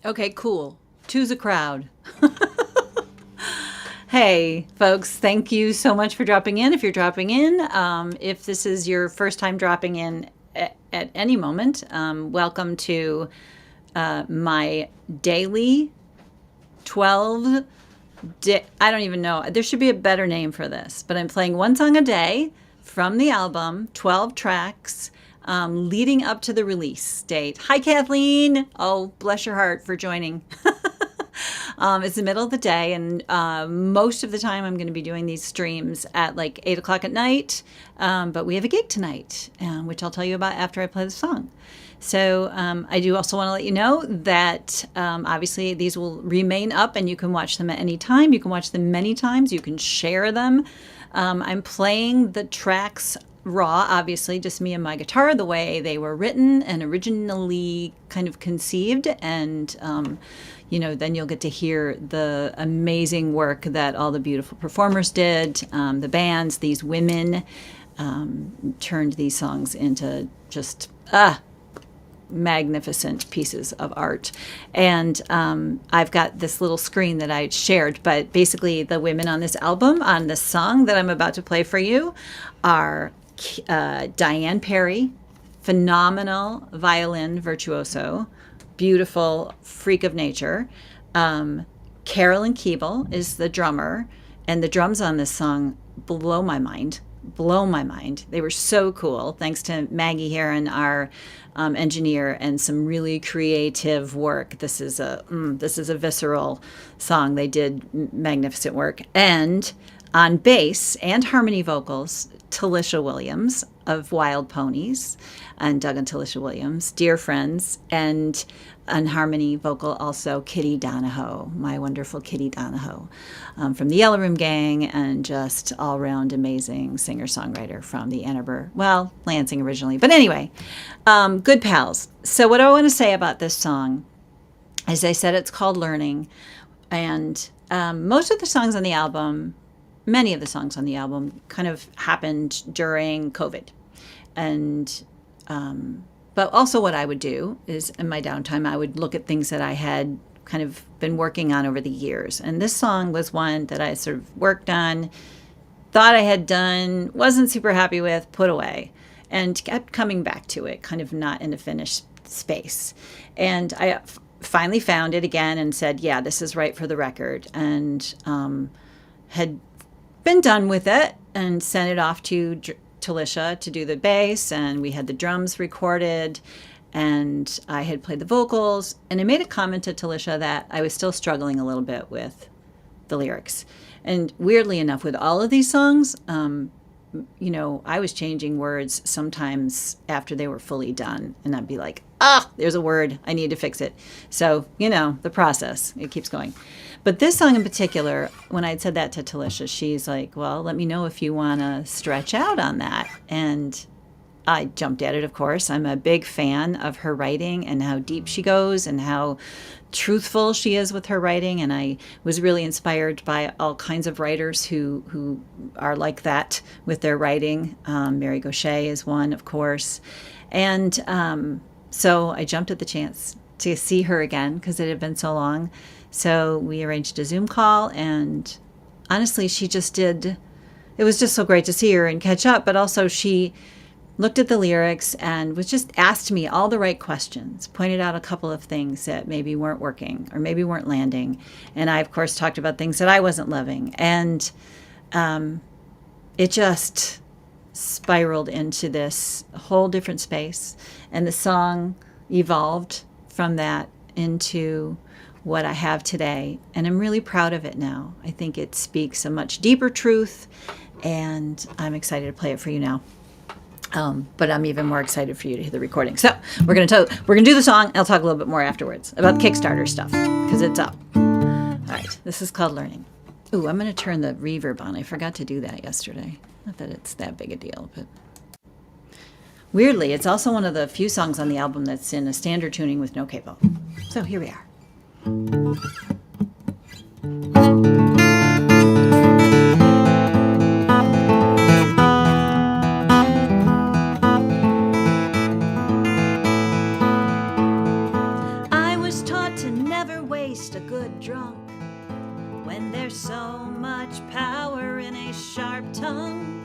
Okay, cool. Two's a crowd. Hey, folks, thank you so much for dropping in. If you're dropping in, if this is your first time dropping in at any moment, welcome to my daily 12 I don't even know. There should be a better name for this, but I'm playing one song a day from the album, 12 tracks, leading up to the release date. Hi, Kathleen. Oh, bless your heart for joining. It's the middle of the day, and most of the time I'm going to be doing these streams at like 8 o'clock at night. But we have a gig tonight, which I'll tell you about after I play the song. So I do also want to let you know that obviously these will remain up and you can watch them at any time. You can watch them many times. You can share them. I'm playing the tracks raw, obviously, just me and my guitar, the way they were written and originally kind of conceived. And, then you'll get to hear the amazing work that all the beautiful performers did, the bands, these women turned these songs into just magnificent pieces of art. And I've got this little screen that I shared, but basically the women on this album, on this song that I'm about to play for you, are Diane Perry, phenomenal violin virtuoso, beautiful freak of nature. Carolyn Koebel is the drummer, and the drums on this song blow my mind. They were so cool. Thanks to Maggie Heron, our engineer, and some really creative work. This is a visceral song. They did magnificent work. And on bass and harmony vocals, Telisha Williams of Wild Ponies, and Doug and Telisha Williams, dear friends, and on harmony vocal also Kitty Donohoe, my wonderful Kitty Donohoe, from the Yellow Room Gang, and just all-round amazing singer-songwriter from the Ann Arbor, Lansing originally. But anyway, good pals. So what I want to say about this song, as I said, it's called Learning, and most of the songs on the album, many of the songs on the album kind of happened during COVID. And but also what I would do is in my downtime, I would look at things that I had kind of been working on over the years. And this song was one that I sort of worked on, thought I had done, wasn't super happy with, put away, and kept coming back to it, kind of not in a finished space. And I finally found it again and said, yeah, this is right for the record. And had been done with it and sent it off to Telisha to do the bass, and we had the drums recorded, and I had played the vocals, and I made a comment to Telisha that I was still struggling a little bit with the lyrics. And weirdly enough, with all of these songs, I was changing words sometimes after they were fully done, and I'd be like, there's a word, I need to fix it. So, the process, it keeps going. But this song in particular, when I'd said that to Telisha, she's like, well, let me know if you want to stretch out on that. And I jumped at it, of course. I'm a big fan of her writing and how deep she goes and how truthful she is with her writing. And I was really inspired by all kinds of writers who are like that with their writing. Mary Gaucher is one, of course. And so I jumped at the chance to see her again because it had been so long. So we arranged a Zoom call, and honestly, it was just so great to see her and catch up, but also she looked at the lyrics and was just asked me all the right questions, pointed out a couple of things that maybe weren't working or maybe weren't landing. And I, of course, talked about things that I wasn't loving. And it just spiraled into this whole different space. And the song evolved from that into what I have today. And I'm really proud of it now. I think it speaks a much deeper truth, and I'm excited to play it for you now. But I'm even more excited for you to hear the recording. So we're gonna do the song. I'll talk a little bit more afterwards about the Kickstarter stuff because it's up. All right, this is called Learning. Ooh, I'm gonna turn the reverb on. I forgot to do that yesterday. Not that it's that big a deal, but weirdly, it's also one of the few songs on the album that's in a standard tuning with no capo. So here we are. I was taught to never drunk when there's so much power in a sharp tongue.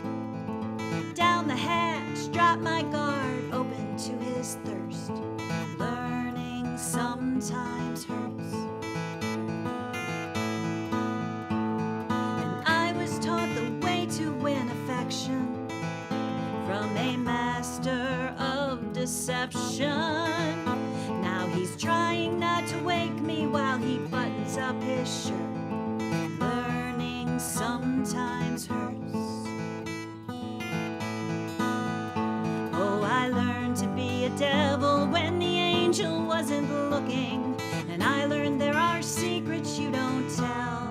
Down the hatch, drop my guard, open to his thirst. Learning sometimes hurts. And I was taught the way to win affection from a master of deception. Now he's trying not to wake me while he buttons up his shirt. Learning sometimes hurts. Oh, I learned to be a devil when the angel wasn't looking. And I learned there are secrets you don't tell.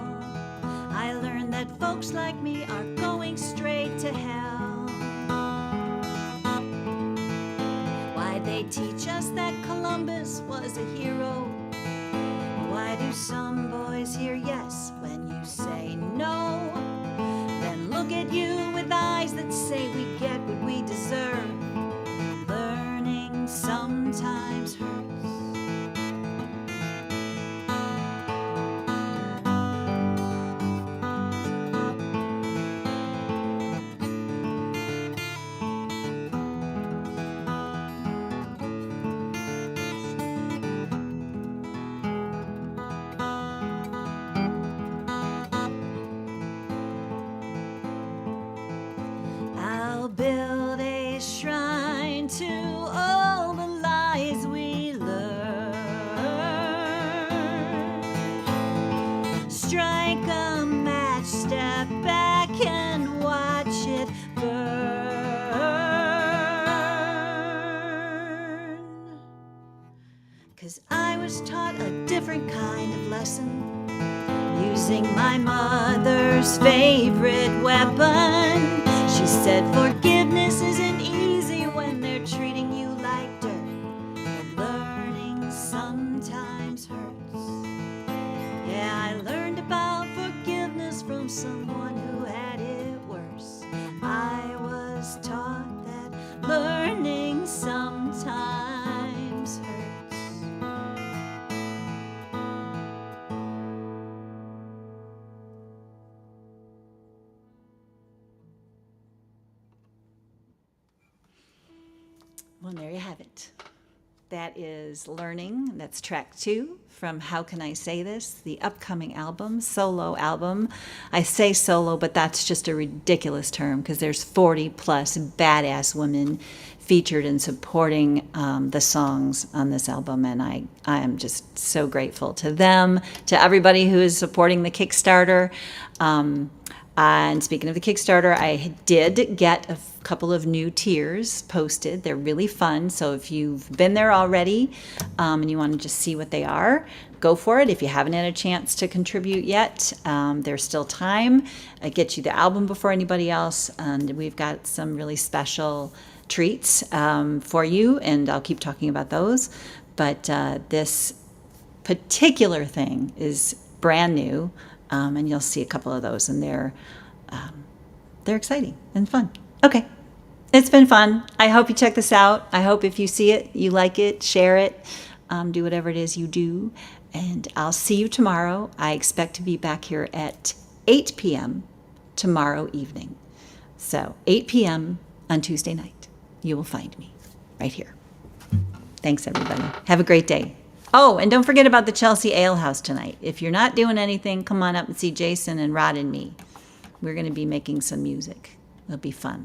I learned that folks like me are going straight to hell. Why'd they teach us that Columbus was a hero? Why do some boys hear yes when you say no? Then look at you with eyes that say we get what we deserve. Learning sometimes hurts. I'll build a shrine to all the lies we learn. Strike a match, step back and watch it burn. 'Cause I was taught a different kind of lesson, using my mother's favorite weapon. She said forgiveness isn't easy when they're treating you like dirt. But learning sometimes hurts. Yeah, I learned about forgiveness from someone who had it worse. I was taught that learning sometimes hurts. Well, there you have it. That is Learning. That's track 2 from How Can I Say This, the upcoming album, solo album. I say solo, but that's just a ridiculous term because there's 40 plus badass women featured and supporting the songs on this album, and I am just so grateful to them, to everybody who is supporting the Kickstarter. And speaking of the Kickstarter, I did get a couple of new tiers posted. They're really fun. So if you've been there already and you want to just see what they are, go for it. If you haven't had a chance to contribute yet, there's still time. I get you the album before anybody else. And we've got some really special treats for you. And I'll keep talking about those. But this particular thing is brand new. And you'll see a couple of those, and they're exciting and fun. Okay, it's been fun. I hope you check this out. I hope if you see it, you like it, share it, do whatever it is you do. And I'll see you tomorrow. I expect to be back here at 8 p.m. tomorrow evening. So 8 p.m. on Tuesday night, you will find me right here. Thanks, everybody. Have a great day. Oh, and don't forget about the Chelsea Ale House tonight. If you're not doing anything, come on up and see Jason and Rod and me. We're going to be making some music. It'll be fun.